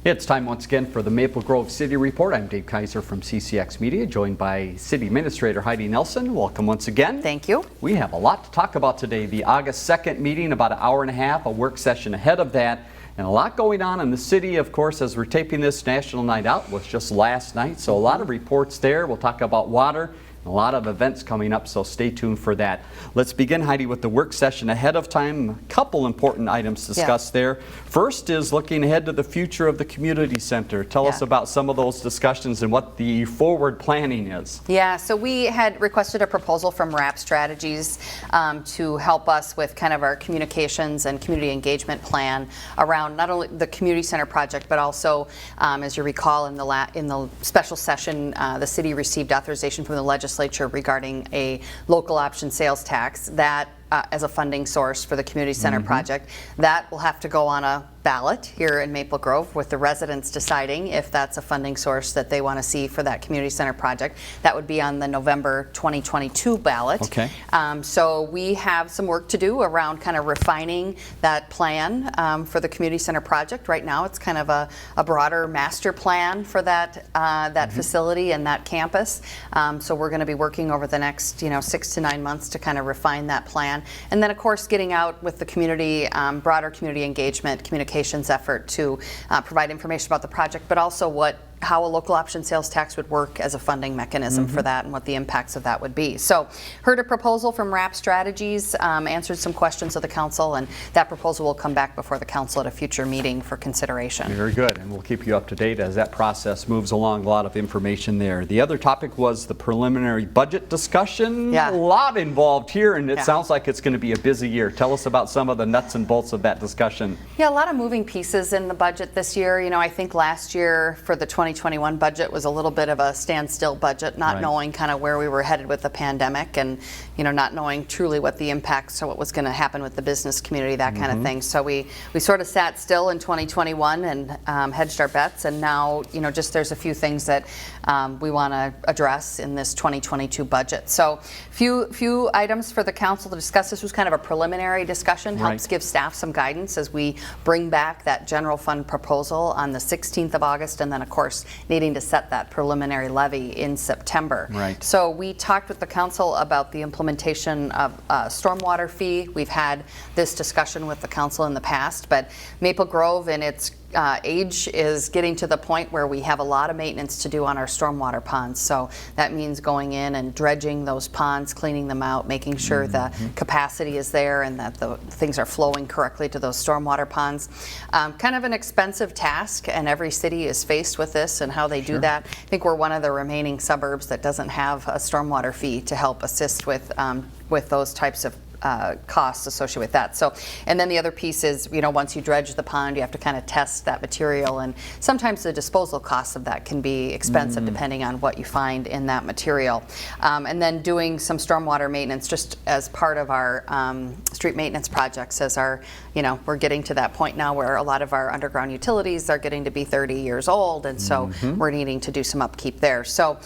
It's time once again for the Maple Grove City Report. I'm Dave Kaiser from CCX Media, joined by City Administrator Heidi Nelson. Welcome once again. Thank you. We have a lot to talk about today. The August 2nd meeting, about an hour and a half, a work session ahead of that, and a lot going on in the city. Of course, as we're taping this, National Night Out was just last night, so a lot of reports there. We'll talk about water. A lot of events coming up, so stay tuned for that. Let's begin, Heidi, with the work session ahead of time. A couple important items discussed there. First is looking ahead to the future of the community center. Tell us about some of those discussions and what the forward planning is. Yeah, so we had requested a proposal from RAP Strategies to help us with kind of our communications and community engagement plan around not only the community center project, but also, as you recall, in the special session, the city received authorization from the legislature regarding a local option sales tax that as a funding source for the community center project. That will have to go on a ballot here in Maple Grove with the residents deciding if that's a funding source that they want to see for that community center project. That would be on the November 2022 ballot. Okay. So we have some work to do around kind of refining that plan for the community center project. Right now it's kind of a broader master plan for that facility and that campus. So we're going to be working over the next 6 to 9 months to kind of refine that plan. And then, of course, getting out with the community, broader community engagement, communications effort to provide information about the project, but also how a local option sales tax would work as a funding mechanism for that and what the impacts of that would be. So heard a proposal from RAP Strategies, answered some questions of the council, and that proposal will come back before the council at a future meeting for consideration. Very good, and we'll keep you up to date as that process moves along. A lot of information there. The other topic was the preliminary budget discussion. Yeah. A lot involved here, and it sounds like it's going to be a busy year. Tell us about some of the nuts and bolts of that discussion. Yeah, a lot of moving pieces in the budget this year. I think last year for the 2021 budget was a little bit of a standstill budget, not knowing kind of where we were headed with the pandemic, and not knowing truly what the impacts or what was going to happen with the business community, that kind of thing. So we sort of sat still in 2021 and hedged our bets, and now just there's a few things that we want to address in this 2022 budget. So few items for the council to discuss. This was kind of a preliminary discussion, helps give staff some guidance as we bring back that general fund proposal on the 16th of August, and then of course needing to set that preliminary levy in September. So we talked with the council about the implementation of a stormwater fee. We've had this discussion with the council in the past, but Maple Grove in its age is getting to the point where we have a lot of maintenance to do on our stormwater ponds. So that means going in and dredging those ponds, cleaning them out, making sure the capacity is there and that the things are flowing correctly to those stormwater ponds. Kind of an expensive task, and every city is faced with this and how they do that. I think we're one of the remaining suburbs that doesn't have a stormwater fee to help assist with those types of costs associated with that. So, and then the other piece is, once you dredge the pond, you have to kind of test that material, and sometimes the disposal costs of that can be expensive depending on what you find in that material. And then doing some stormwater maintenance just as part of our street maintenance projects, as we're getting to that point now where a lot of our underground utilities are getting to be 30 years old, and so we're needing to do some upkeep there. So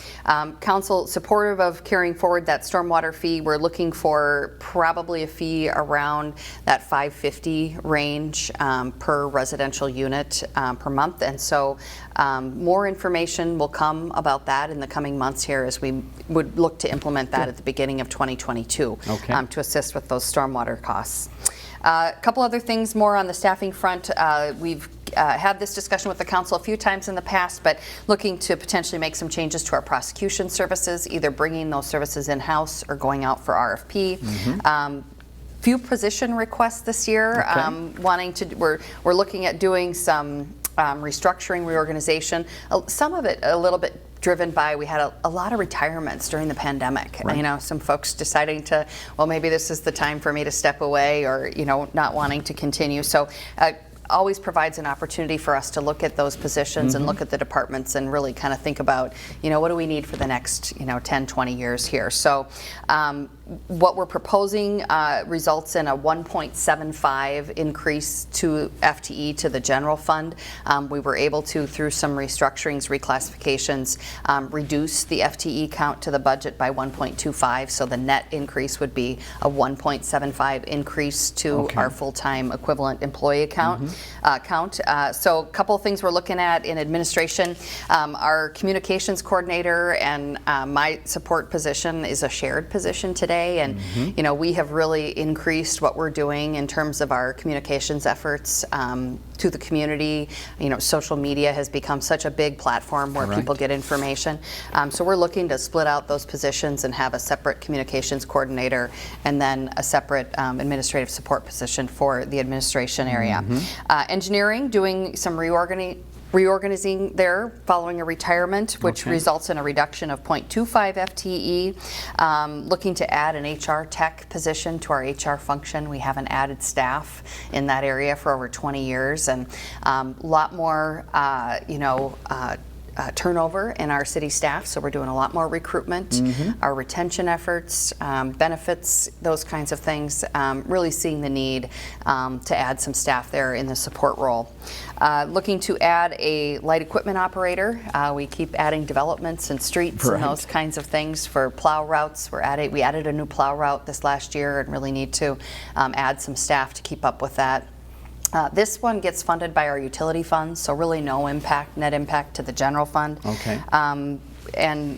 council supportive of carrying forward that stormwater fee. We're looking for probably a fee around that $550 range per residential unit per month, and so more information will come about that in the coming months here as we would look to implement that at the beginning of 2022 to assist with those stormwater costs. A couple other things more on the staffing front. We've had this discussion with the council a few times in the past, but looking to potentially make some changes to our prosecution services, either bringing those services in-house or going out for RFP. Few position requests this year. We're looking at doing some restructuring, reorganization. Some of it a little bit driven by, we had a lot of retirements during the pandemic. Some folks deciding to, well, maybe this is the time for me to step away, or not wanting to continue. So always provides an opportunity for us to look at those positions and look at the departments and really kind of think about, what do we need for the next, 10, 20 years here. So what we're proposing results in a 1.75 increase to FTE to the general fund. We were able to, through some restructurings, reclassifications, reduce the FTE count to the budget by 1.25, so the net increase would be a 1.75 increase to our full-time equivalent employee count. So a couple of things we're looking at in administration. Our communications coordinator and my support position is a shared position today, and you know, we have really increased what we're doing in terms of our communications efforts to the community. You know, social media has become such a big platform where people get information. So we're looking to split out those positions and have a separate communications coordinator and then a separate administrative support position for the administration area. Engineering, doing some reorganizing there following a retirement, which results in a reduction of 0.25 FTE. Looking to add an HR tech position to our HR function. We haven't added staff in that area for over 20 years, and a lot more, turnover in our city staff, so we're doing a lot more recruitment, our retention efforts, benefits, those kinds of things, really seeing the need to add some staff there in the support role. Looking to add a light equipment operator. We keep adding developments and streets and those kinds of things for plow routes. We added a new plow route this last year and really need to add some staff to keep up with that. This one gets funded by our utility funds, so really no impact, net impact to the general fund. And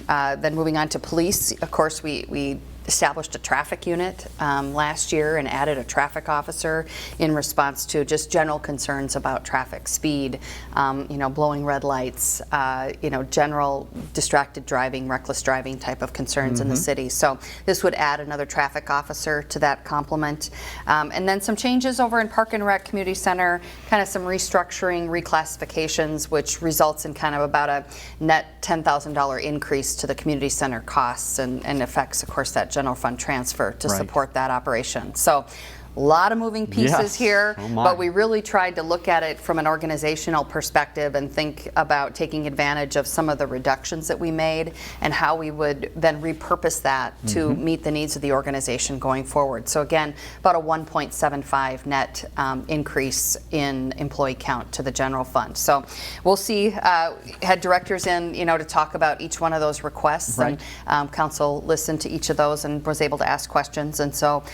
then moving on to police, of course, we established a traffic unit last year and added a traffic officer in response to just general concerns about traffic speed, blowing red lights, general distracted driving, reckless driving type of concerns in the city. So this would add another traffic officer to that complement. And then some changes over in Park and Rec Community Center, kind of some restructuring, reclassifications, which results in kind of about a net $10,000 increase to the community center costs and affects, of course, that general fund transfer to support that operation. So a lot of moving pieces here, but we really tried to look at it from an organizational perspective and think about taking advantage of some of the reductions that we made and how we would then repurpose that to meet the needs of the organization going forward. So again, about a 1.75 net increase in employee count to the general fund. So we'll see, had directors in, to talk about each one of those requests, and council listened to each of those and was able to ask questions, and so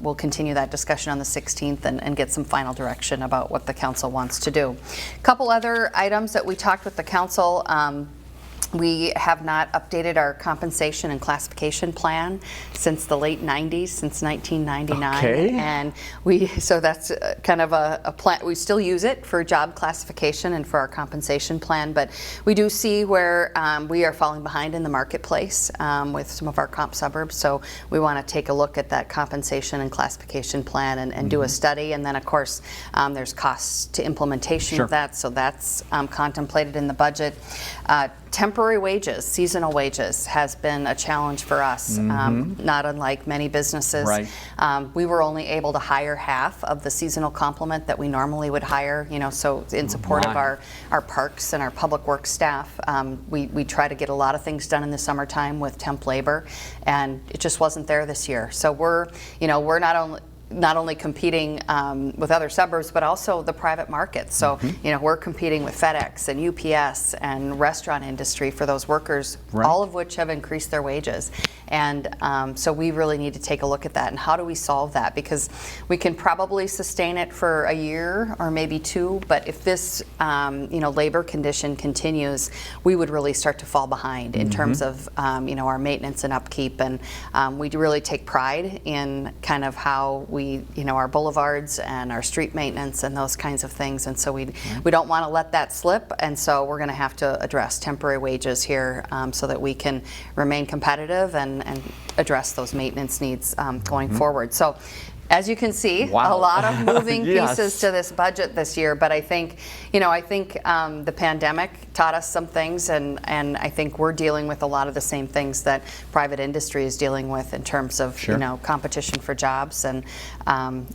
we'll continue that discussion on the 16th and get some final direction about what the council wants to do. A couple other items that we talked with the council. We have not updated our compensation and classification plan since the late 90s, since 1999. And so that's kind of a plan. We still use it for job classification and for our compensation plan, but we do see where we are falling behind in the marketplace with some of our comp suburbs. So we want to take a look at that compensation and classification plan and do a study. And then, of course, there's costs to implementation of that, so that's contemplated in the budget. Temporary wages, seasonal wages, has been a challenge for us, not unlike many businesses. We were only able to hire half of the seasonal complement that we normally would hire, so in support of our parks and our public works staff. We try to get a lot of things done in the summertime with temp labor, and it just wasn't there this year. So we're not only competing with other suburbs, but also the private market. So, we're competing with FedEx and UPS and restaurant industry for those workers, all of which have increased their wages. And so we really need to take a look at that. And how do we solve that? Because we can probably sustain it for a year or maybe two, but if this, labor condition continues, we would really start to fall behind in terms of, our maintenance and upkeep. And we really take pride in kind of how we, our boulevards and our street maintenance and those kinds of things. And so we don't want to let that slip. And so we're going to have to address temporary wages here so that we can remain competitive and address those maintenance needs going forward. So as you can see, a lot of moving pieces to this budget this year, but I think, I think the pandemic taught us some things, and I think we're dealing with a lot of the same things that private industry is dealing with in terms of, competition for jobs and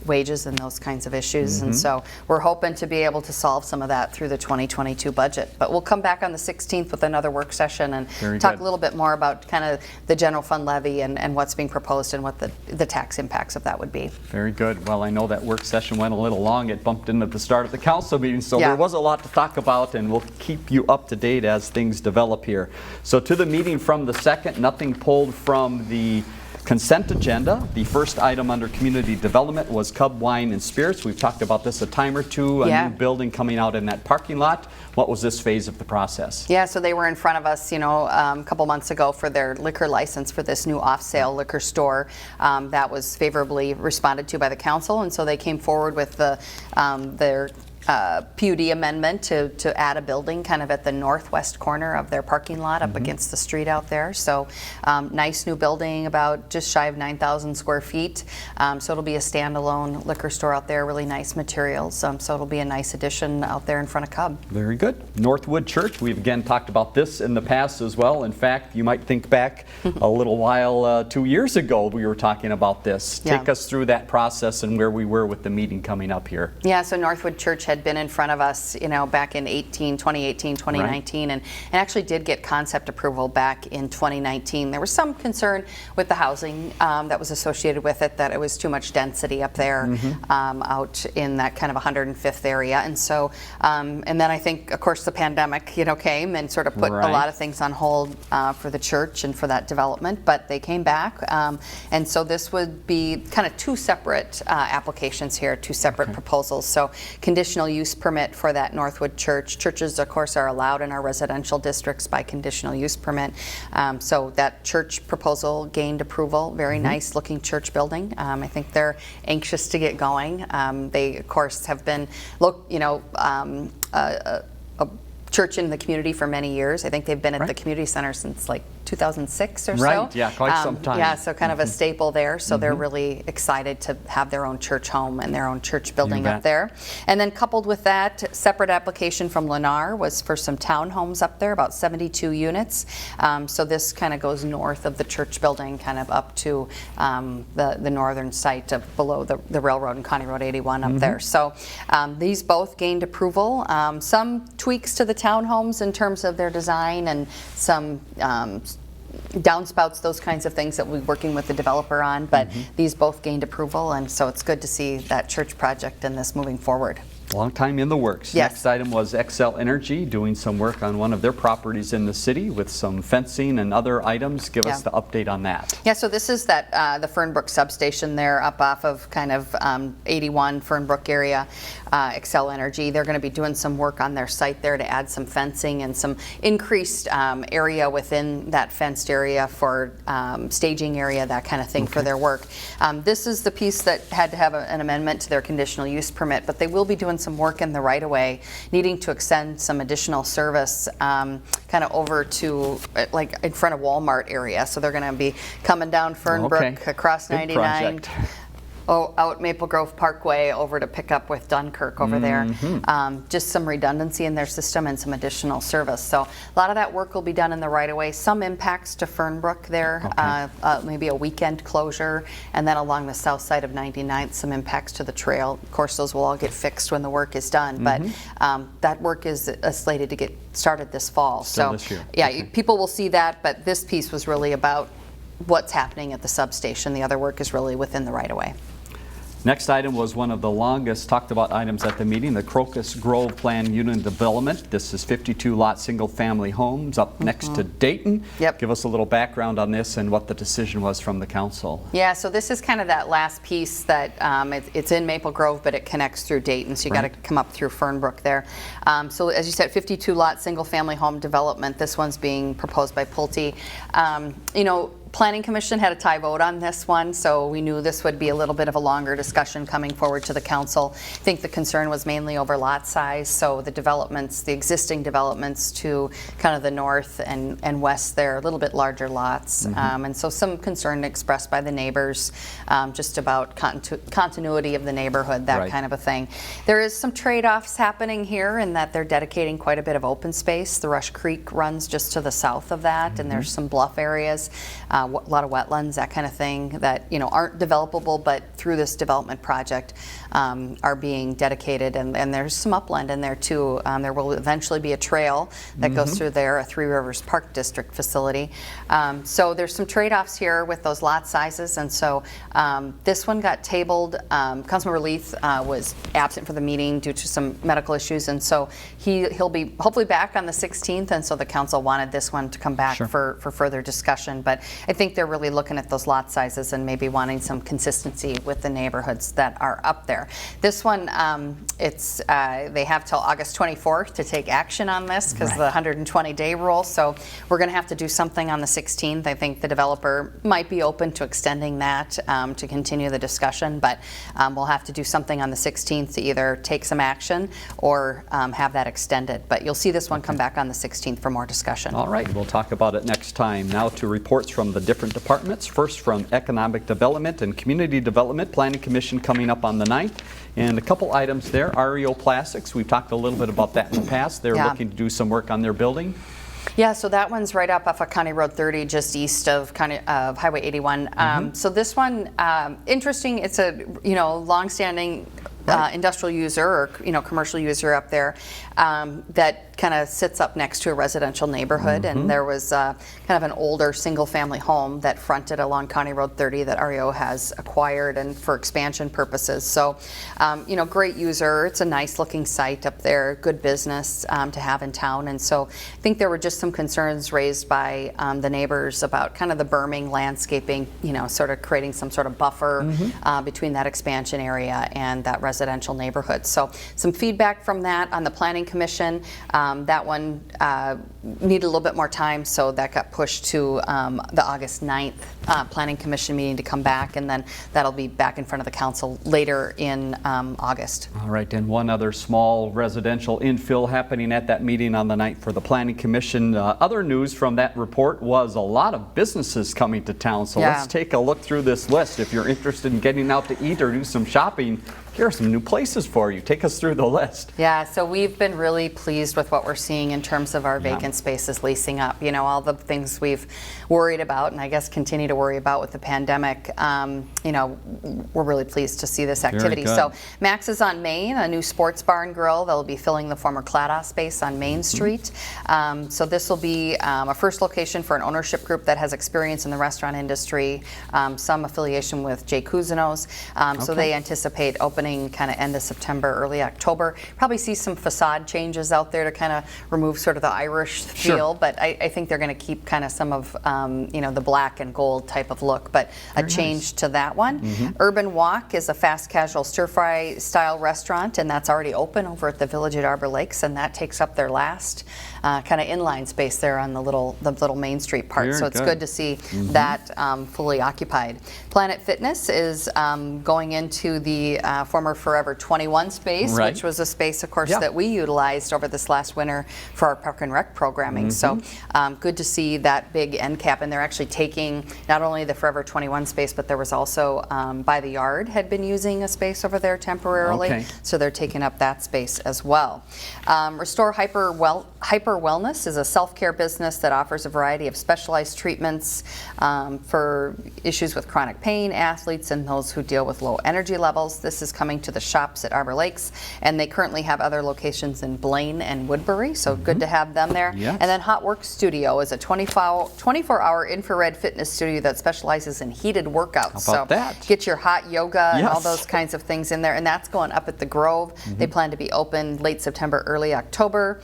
wages and those kinds of issues. And so we're hoping to be able to solve some of that through the 2022 budget. But we'll come back on the 16th with another work session and talk a little bit more about kind of the general fund levy and what's being proposed and what the tax impacts of that would be. Very good. Well, I know that work session went a little long. It bumped in at the start of the council meeting, so there was a lot to talk about, and we'll keep you up to date as things develop here. So to the meeting from the 2nd, nothing pulled from the consent agenda. The first item under community development was Cub Wine and Spirits. We've talked about this a time or two, a new building coming out in that parking lot. What was this phase of the process? Yeah, so they were in front of us, a couple months ago for their liquor license for this new off-sale liquor store. That was favorably responded to by the council, and so they came forward with their PUD amendment to add a building kind of at the northwest corner of their parking lot up against the street out there. So nice new building, about just shy of 9,000 square feet. So it'll be a standalone liquor store out there, really nice materials. So it'll be a nice addition out there in front of Cub. Very good. Northwood Church, we've again talked about this in the past as well. In fact, you might think back a little while, 2 years ago we were talking about this. Take us through that process and where we were with the meeting coming up here. Yeah, so Northwood Church had been in front of us, back in 2018, 2019, and actually did get concept approval back in 2019. There was some concern with the housing that was associated with it, that it was too much density up there out in that kind of 105th area. And so, and then I think, of course, the pandemic, came and sort of put a lot of things on hold for the church and for that development, but they came back. And so this would be kind of two separate applications here, two separate proposals. So conditional use permit for that Northwood Church. Churches, of course, are allowed in our residential districts by conditional use permit. So that church proposal gained approval. Very nice looking church building. I think they're anxious to get going. They, of course, have been, a church in the community for many years. I think they've been at the community center since like 2006 or so. Right, yeah, quite some time. Yeah, so kind of a staple there. So they're really excited to have their own church home and their own church building up there. And then coupled with that, separate application from Lennar was for some townhomes up there, about 72 units. So this kind of goes north of the church building, kind of up to the northern site of below the railroad and County Road 81 up there. So these both gained approval. Some tweaks to the townhomes in terms of their design and some downspouts, those kinds of things that we're working with the developer on, but these both gained approval, and so it's good to see that church project and this moving forward. Long time in the works. Yes. Next item was Xcel Energy doing some work on one of their properties in the city with some fencing and other items. Give us the update on that. Yeah, so this is that the Fernbrook Substation there up off of kind of 81 Fernbrook area, Xcel Energy. They're going to be doing some work on their site there to add some fencing and some increased area within that fenced area for staging area, that kind of thing for their work. This is the piece that had to have an amendment to their conditional use permit, but they will be doing some work in the right-of-way, needing to extend some additional service kind of over to like in front of Walmart area. So they're going to be coming down Fernbrook across 99. Out Maple Grove Parkway over to pick up with Dunkirk over there. Just some redundancy in their system and some additional service. So a lot of that work will be done in the right-of-way. Some impacts to Fernbrook there, maybe a weekend closure, and then along the south side of 99th, some impacts to the trail. Of course, those will all get fixed when the work is done, but that work is slated to get started this fall. Still so this year. Yeah, people will see that, but this piece was really about what's happening at the substation. The other work is really within the right-of-way. Next item was one of the longest talked about items at the meeting, the Crocus Grove Plan Unit Development. This is 52-lot single-family homes up next to Dayton. Give us a little background on this and what the decision was from the council. Yeah, so this is kind of that last piece that it's in Maple Grove, but it connects through Dayton, so you got to come up through Fernbrook there. So as you said, 52-lot single-family home development. This one's being proposed by Pulte. Planning Commission had a tie vote on this one, so we knew this would be a little bit of a longer discussion coming forward to the council. I think the concern was mainly over lot size, so the developments, the existing developments to kind of the north and west there, a little bit larger lots. And so some concern expressed by the neighbors just about continuity of the neighborhood, that kind of a thing. There is some trade-offs happening here in that they're dedicating quite a bit of open space. The Rush Creek runs just to the south of that, and there's some bluff areas. A lot of wetlands, that kind of thing that aren't developable, but through this development project are being dedicated, and there's some upland in there too. There will eventually be a trail that goes through there, a Three Rivers Park District facility. So there's some trade-offs here with those lot sizes, and so this one got tabled. Councilmember Leith was absent for the meeting due to some medical issues, and so he'll be hopefully back on the 16th, and so the council wanted this one to come back for further discussion. But I think they're really looking at those lot sizes and maybe wanting some consistency with the neighborhoods that are up there. This one, they have till August 24th to take action on this because the 120-day rule. So we're going to have to do something on the 16th. I think the developer might be open to extending that to continue the discussion, but we'll have to do something on the 16th to either take some action or have that extended. But you'll see this one come back on the 16th for more discussion. All right, we'll talk about it next time. Now to reports from the different departments. First from Economic Development and Community Development, Planning Commission coming up on the 9th. And a couple items there, REO Plastics. We've talked a little bit about that in the past. They're looking to do some work on their building. Yeah, so that one's right up off of County Road 30, just east of Highway 81. So this one, interesting. It's a long-standing industrial user or commercial user up there that kind of sits up next to a residential neighborhood, and there was kind of an older single-family home that fronted along County Road 30 that REO has acquired and for expansion purposes. So, great user. It's a nice-looking site up there, good business to have in town, and so I think there were just some concerns raised by the neighbors about kind of the berming landscaping, sort of creating some sort of buffer between that expansion area and that residential neighborhood. So some feedback from that on the Planning Commission. That one needed a little bit more time, so that got pushed to the August 9th Planning Commission meeting to come back, and then that'll be back in front of the council later in August. All right, and one other small residential infill happening at that meeting on the 9th for the Planning Commission. Other news from that report was a lot of businesses coming to town, so let's take a look through this list. If you're interested in getting out to eat or do some shopping, here are some new places for you. Take us through the list. Yeah, so we've been really pleased with what we're seeing in terms of our vacant spaces leasing up. All the things we've worried about and I guess continue to worry about with the pandemic, we're really pleased to see this activity. So Max is on Main, a new sports bar and grill. They'll be filling the former Clada space on Main Street. So this will be a first location for an ownership group that has experience in the restaurant industry, some affiliation with Jay Cousineau's. So they anticipate opening kind of end of September, early October. Probably see some facade changes out there to kind of remove sort of the Irish feel, but I think they're going to keep kind of some of the black and gold type of look, but a change to that one. Urban Walk is a fast casual stir-fry style restaurant, and that's already open over at the Village at Arbor Lakes, and that takes up their last kind of inline space there on the little Main Street part. So it's good to see that fully occupied. Planet Fitness is going into the former Forever 21 space, which was a space, of course, that we utilized over this last winter for our Park and Rec programming. So good to see that big end cap, and they're actually taking not only the Forever 21 space, but there was also By the Yard had been using a space over there temporarily, so they're taking up that space as well. Restore Hyper Wellness is a self-care business that offers a variety of specialized treatments for issues with chronic pain, athletes, and those who deal with low energy levels. This is coming to the shops at Arbor Lakes, and they currently have other locations in Blaine and Woodbury, so good to have them there. And then Hot Work Studio is a 24-hour infrared fitness studio that specializes in heated workouts. How about that? Get your hot yoga and all those kinds of things in there, and that's going up at the Grove. They plan to be open late September, early October.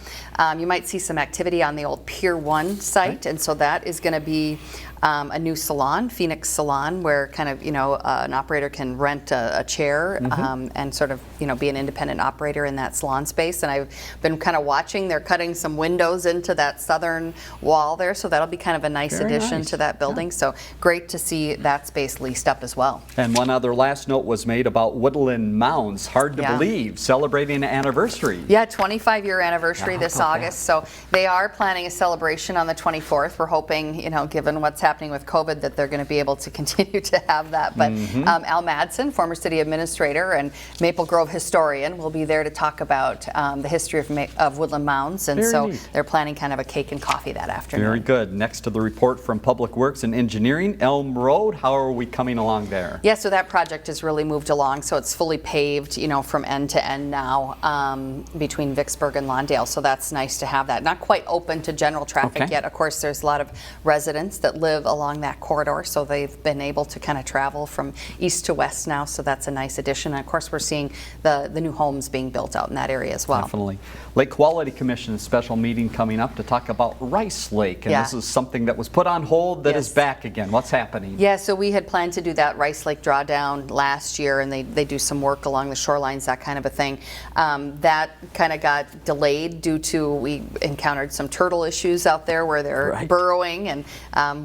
You might see some activity on the old Pier 1 site, and so that is going to be a new salon, Phoenix Salon, where kind of, an operator can rent a chair and sort of, be an independent operator in that salon space. And I've been kind of watching, they're cutting some windows into that southern wall there, so that'll be kind of a nice addition to that building. So great to see that space leased up as well. And one other last note was made about Woodland Mounds. Hard to believe, celebrating an anniversary. Yeah, 25-year anniversary this August. So they are planning a celebration on the 24th. We're hoping, given what's happening with COVID, that they're going to be able to continue to have that. But Al Madsen, former city administrator and Maple Grove historian, will be there to talk about the history of Woodland Mounds. And so they're planning kind of a cake and coffee that afternoon. Very good. Next to the report from Public Works and Engineering, Elm Road. How are we coming along there? Yeah, so that project has really moved along. So it's fully paved, from end to end now between Vicksburg and Lawndale. So that's nice to have that. Not quite open to general traffic yet. Of course, there's a lot of residents that live along that corridor, so they've been able to kind of travel from east to west now. So that's a nice addition. And of course, we're seeing the new homes being built out in that area as well. Definitely. Lake Quality Commission special meeting coming up to talk about Rice Lake. And this is something that was put on hold that is back again. What's happening? Yeah, so we had planned to do that Rice Lake Drawdown last year, and they do some work along the shorelines, that kind of a thing. That kind of got delayed due to, we encountered some turtle issues out there where they're burrowing, and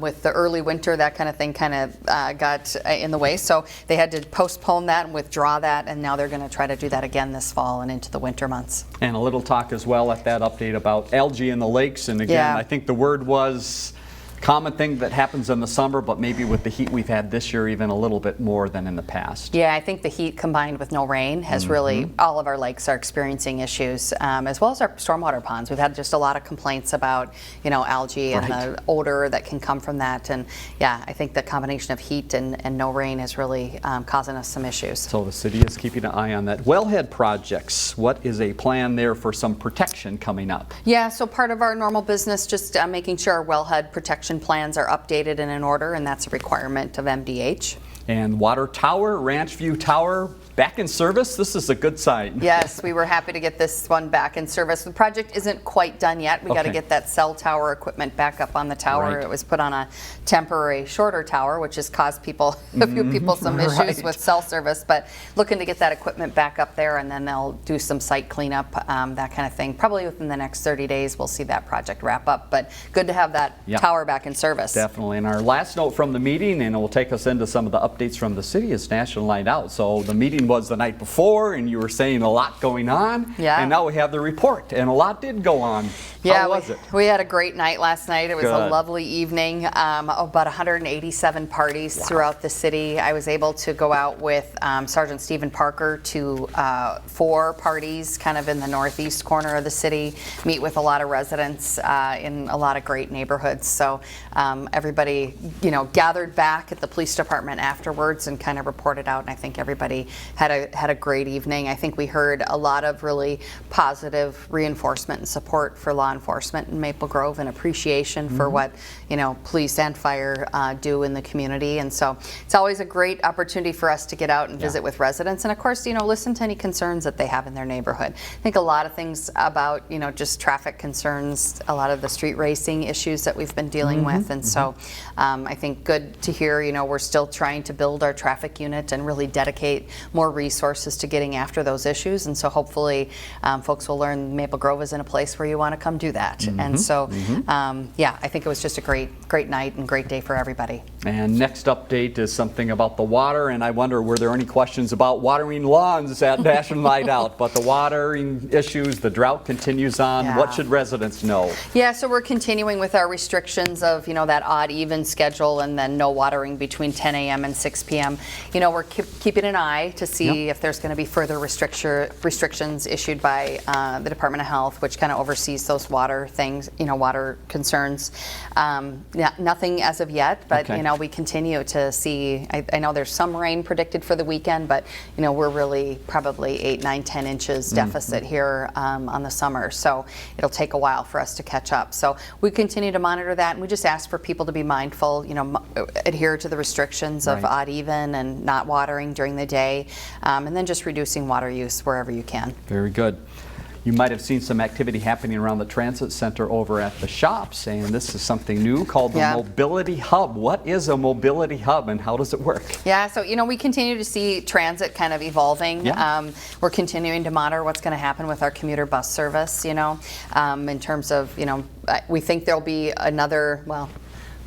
with the early winter, that kind of thing kind of got in the way. So they had to postpone that and withdraw that, and now they're going to try to do that again this fall and into the winter months. And a little talk as well at that update about algae in the lakes. And again, I think the word was common thing that happens in the summer, but maybe with the heat we've had this year, even a little bit more than in the past. Yeah, I think the heat combined with no rain has really, all of our lakes are experiencing issues, as well as our stormwater ponds. We've had just a lot of complaints about, algae and the odor that can come from that. And yeah, I think the combination of heat and no rain is really causing us some issues. So the city is keeping an eye on that. Wellhead projects, what is a plan there for some protection coming up? Yeah, so part of our normal business, just making sure our wellhead protection plans are updated and in order, and that's a requirement of MDH. And Water Tower, Ranch View Tower, back in service. This is a good sign. Yes, we were happy to get this one back in service. The project isn't quite done yet. We got to get that cell tower equipment back up on the tower. It was put on a temporary shorter tower, which has caused a few people some issues with cell service, but looking to get that equipment back up there, and then they'll do some site cleanup, that kind of thing. Probably within the next 30 days we'll see that project wrap up, but good to have that tower back in service. Definitely. And our last note from the meeting, and it will take us into some of the updates from the city, is National Night Out. So the meeting was the night before, and you were saying a lot going on. Yeah. And now we have the report, and a lot did go on. How was it? We had a great night last night. It was a lovely evening. About 187 parties throughout the city. I was able to go out with Sergeant Stephen Parker to 4 parties kind of in the northeast corner of the city, meet with a lot of residents in a lot of great neighborhoods. So everybody, gathered back at the police department afterwards and kind of reported out, and I think everybody had a great evening. I think we heard a lot of really positive reinforcement and support for law enforcement in Maple Grove, and appreciation for what police and fire do in the community. And so it's always a great opportunity for us to get out and visit with residents, and of course listen to any concerns that they have in their neighborhood. I think a lot of things about just traffic concerns, a lot of the street racing issues that we've been dealing with, and so I think good to hear we're still trying to build our traffic unit and really dedicate more resources to getting after those issues. And so hopefully folks will learn Maple Grove is in a place where you want to come do that. And so I think it was just a great night and great day for everybody. And next update is something about the water, and I wonder, were there any questions about watering lawns at National Night Out? But the watering issues, the drought continues on. What should residents know? Yeah, so we're continuing with our restrictions of that odd even schedule, and then no watering between 10 a.m. and 6 p.m. We're keeping an eye to see if there's going to be further restrictions issued by the Department of Health, which kind of oversees those water things, water concerns. Nothing as of yet, but we continue to see. I know there's some rain predicted for the weekend, but we're really probably 8, 9, 10 inches deficit here on the summer, so it'll take a while for us to catch up. So we continue to monitor that, and we just ask for people to be mindful, adhere to the restrictions of odd even and not watering during the day, and then just reducing water use wherever you can. Very good. You might have seen some activity happening around the transit center over at the shops, and this is something new called the Mobility Hub. What is a Mobility Hub and how does it work? Yeah, so we continue to see transit kind of evolving. Yeah. We're continuing to monitor what's going to happen with our commuter bus service, in terms of, we think there'll be another, well,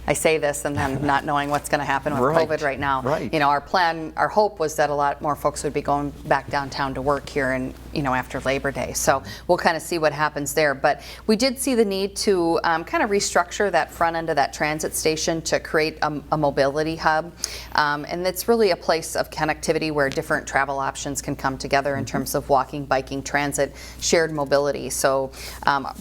I say this and then not knowing what's going to happen with COVID right now. Right. Our hope was that a lot more folks would be going back downtown to work here and, after Labor Day. So we'll kind of see what happens there. But we did see the need to kind of restructure that front end of that transit station to create a mobility hub. And it's really a place of connectivity where different travel options can come together in terms of walking, biking, transit, shared mobility. So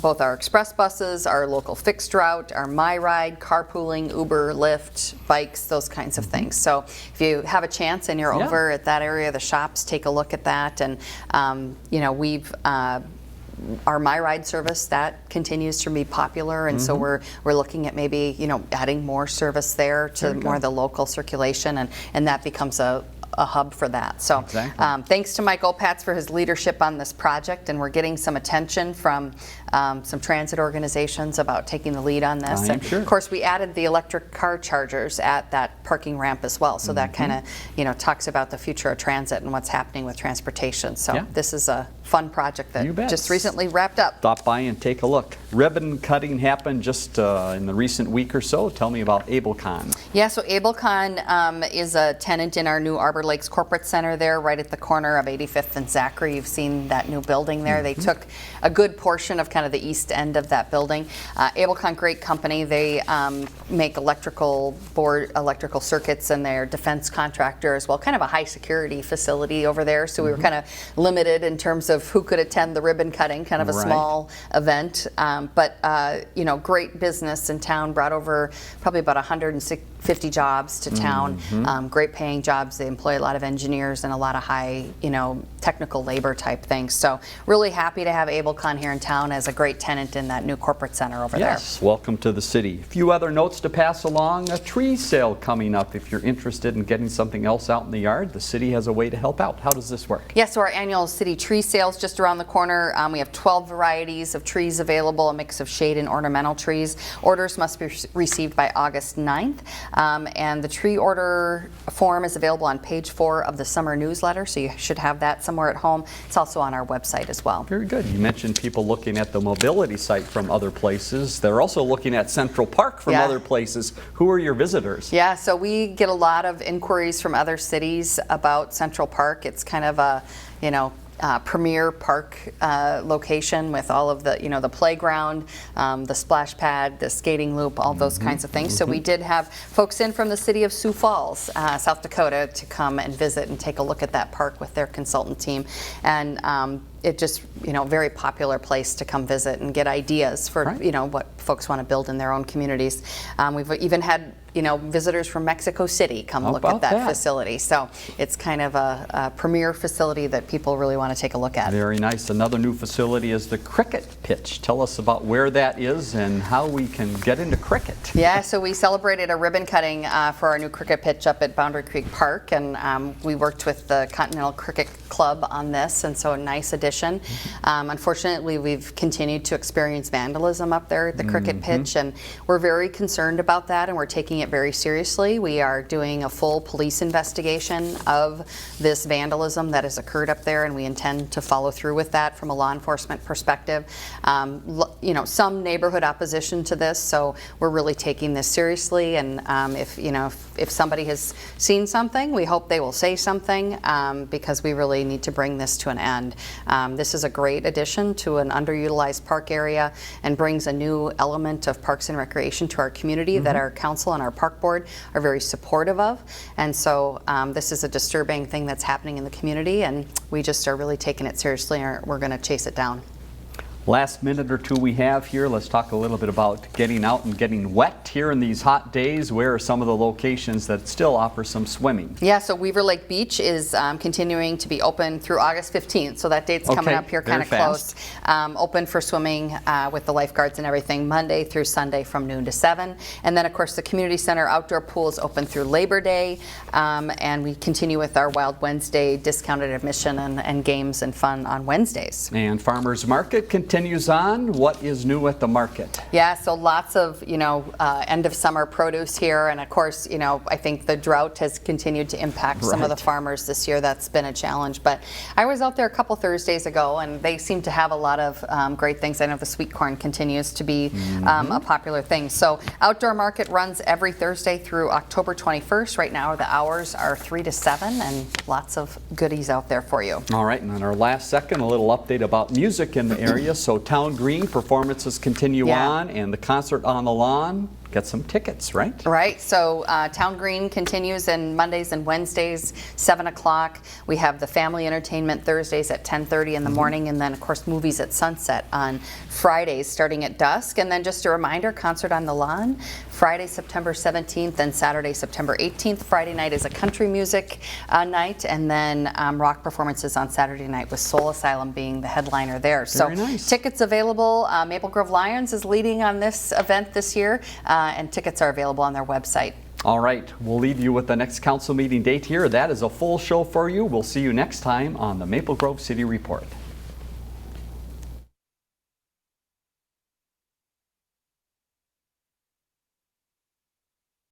both our express buses, our local fixed route, our MyRide, carpooling, Uber, Lyft, bikes, those kinds of things. So if you have a chance and you're over at that area of the shops, take a look at that. And we've our MyRide service that continues to be popular, and so we're looking at maybe adding more service there to more of the local circulation, and that becomes a hub for that. So thanks to Mike Opatz for his leadership on this project, and we're getting some attention from some transit organizations about taking the lead on this. And of course, we added the electric car chargers at that parking ramp as well, so that kind of talks about the future of transit and what's happening with transportation. So this is a fun project that just recently wrapped up. Stop by and take a look. Ribbon cutting happened just in the recent week or so. Tell me about AbleCon. Yeah, so AbleCon is a tenant in our new Arbor Lakes Corporate Center there, right at the corner of 85th and Zachary. You've seen that new building there. They took a good portion of kind of the east end of that building. AbleCon, great company. They make electrical circuits, and they're defense contractor as well. Kind of a high security facility over there. So we were kind of limited in terms of who could attend the ribbon cutting, kind of a small event. But great business in town, brought over probably about 150 jobs to town. Great paying jobs. They employ a lot of engineers and a lot of high, technical labor type things. So really happy to have AbleCon here in town as a great tenant in that new corporate center over there. Yes, welcome to the city. A few other notes to pass along. A tree sale coming up. If you're interested in getting something else out in the yard, the city has a way to help out. How does this work? Yes, so our annual city tree sale's just around the corner. We have 12 varieties of trees available, a mix of shade and ornamental trees. Orders must be received by August 9th. And the tree order form is available on page 4 of the summer newsletter, so you should have that somewhere at home. It's also on our website as well. Very good. You mentioned people looking at the mobility site from other places. They're also looking at Central Park from other places. Who are your visitors? Yeah, so we get a lot of inquiries from other cities about Central Park. It's kind of a, premier park location with all of the, the playground, the splash pad, the skating loop, all those kinds of things. So we did have folks in from the city of Sioux Falls, South Dakota, to come and visit and take a look at that park with their consultant team. And it just, very popular place to come visit and get ideas for, what folks want to build in their own communities. We've even had, visitors from Mexico City come look at that facility. So it's kind of a premier facility that people really want to take a look at. Very nice. Another new facility is the cricket pitch. Tell us about where that is and how we can get into cricket. Yeah, so we celebrated a ribbon cutting for our new cricket pitch up at Boundary Creek Park, and we worked with the Continental Cricket Club on this, and so a nice addition. Unfortunately, we've continued to experience vandalism up there at the cricket pitch, and we're very concerned about that, and we're taking it very seriously. We are doing a full police investigation of this vandalism that has occurred up there, and we intend to follow through with that from a law enforcement perspective. Some neighborhood opposition to this, so we're really taking this seriously, and if somebody has seen something, we hope they will say something, because we really need to bring this to an end. This is a great addition to an underutilized park area and brings a new element of parks and recreation to our community that our council and our park board are very supportive of. And so this is a disturbing thing that's happening in the community, and we just are really taking it seriously, and we're going to chase it down. Last minute or two we have here, let's talk a little bit about getting out and getting wet here in these hot days. Where are some of the locations that still offer some swimming? Yeah, so Weaver Lake Beach is continuing to be open through August 15th, so that date's coming up here kind of close. Open for swimming with the lifeguards and everything Monday through Sunday from noon to 7. And then, of course, the community center outdoor pool is open through Labor Day, and we continue with our Wild Wednesday discounted admission and games and fun on Wednesdays. And Farmers Market continues on. What is new at the market? Yeah, so lots of, end of summer produce here. And of course, I think the drought has continued to impact some of the farmers this year. That's been a challenge. But I was out there a couple Thursdays ago, and they seem to have a lot of great things. I know the sweet corn continues to be a popular thing. So outdoor market runs every Thursday through October 21st. Right now, the hours are 3 to 7, and lots of goodies out there for you. All right, and then our last second, a little update about music in the area. So Town Green performances continue on, and the concert on the lawn. Get some tickets, right? Right. So Town Green continues on Mondays and Wednesdays, 7 o'clock. We have the family entertainment Thursdays at 10:30 in the morning, and then, of course, movies at sunset on Fridays starting at dusk. And then just a reminder, concert on the lawn, Friday, September 17th and Saturday, September 18th. Friday night is a country music night, and then rock performances on Saturday night with Soul Asylum being the headliner there. Very nice. Tickets available. Maple Grove Lions is leading on this event this year. And tickets are available on their website. All right, we'll leave you with the next council meeting date here. That is a full show for you. We'll see you next time on the Maple Grove City Report.